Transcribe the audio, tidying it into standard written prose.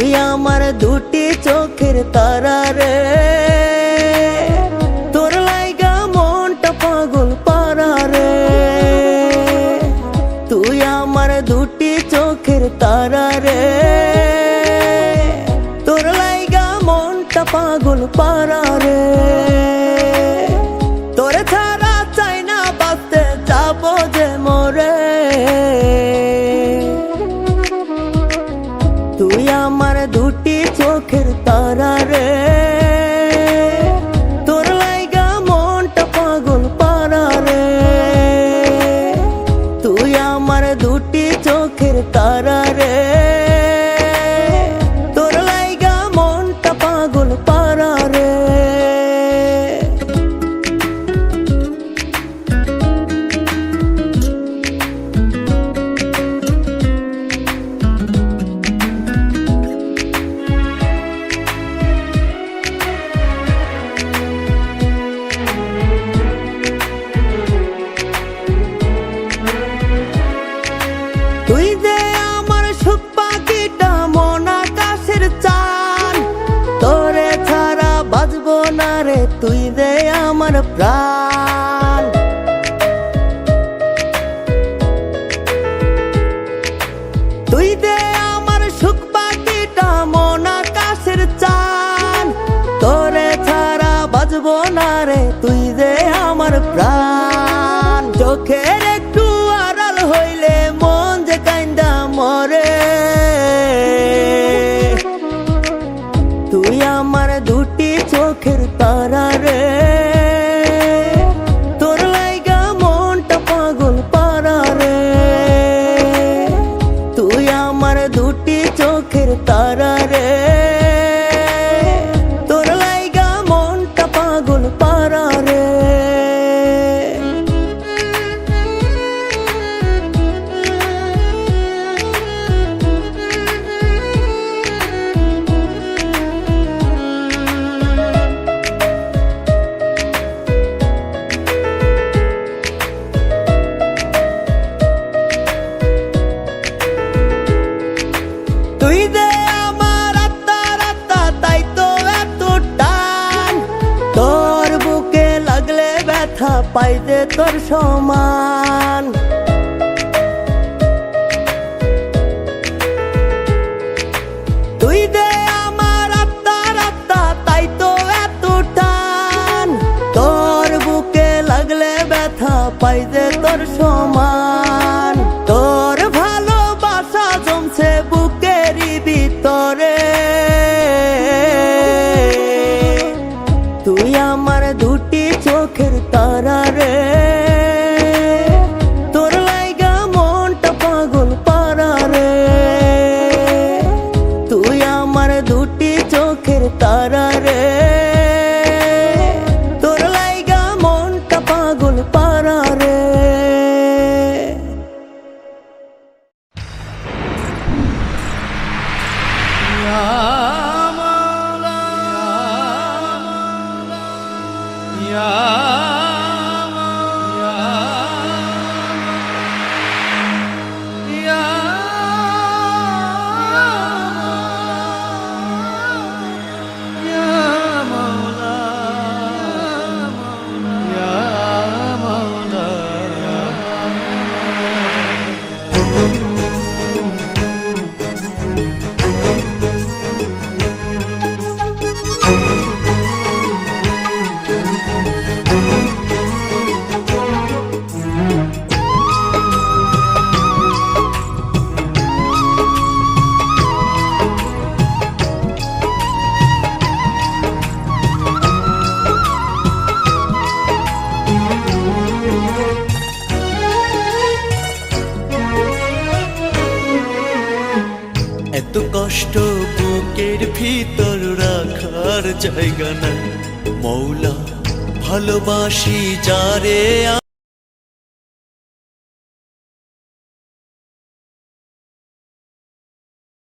তুই আমার দুটি চোখের তারা রে, তোর লাইগা মনটা পাগল পারা রে। তুই আমার দুটি চোখের তারা রে, তোর লাইগা মনটা পাগল পারা রে। তোরে ছাড়া চাই না বাঁচতে, যাবো যে মরে। তুই আমার দুটি চোখের তারা রে, তোর লাইগা মনটা পাগল পারা রে। তুই আমার দুটি চোখের তারা রে, তোর লাইগা মনটা পাগল পারা রে। তুই যে আমার সুখ পাখিটা, মন আকাশের চান, তোরে ছাড়া বাঁচবো না রে, তুই যে আমার প্রাণ। তুই যে আমার সুখ পাখিটা, মন আকাশের চান, তোরে ছাড়া বাঁচবো না রে, তুই যে আমার প্রাণ। চোখের একটু আড়াল হইলে মন যে কাইন্দা মরে। তুই আমার দুটি চোখের তারা রে, তোর লাইগা মনটা পাগল পারা রে। তুই আমার দুটি চোখের তারা রে, তোর লাইগা মনটা পাগল পারা রে। তুই যে আমার আত্মার আত্মা, তাই তো এত টান, তোর বুকে লাগলে ব্যথা পাই যে তোর সমান। তুই যে আমার আত্মার আত্মা, তাই তো এত টান, তোর বুকে লাগলে ব্যথা পাই যে তোর সমান। তোর ভালোবাসা জমছে বুকেরই ভিতরে। তুই আমার দুটি চোখের তারা রে, তোর লাইগা মনটা পাগল পারা রে। তুই আমার দুটি চোখের তারা রে, তোর লাইগা মনটা পাগল পারা রে। এত কষ্ট বুকের ভিতর রাখার জায়গা নাই, মৌলা ভালোবাসি যারে।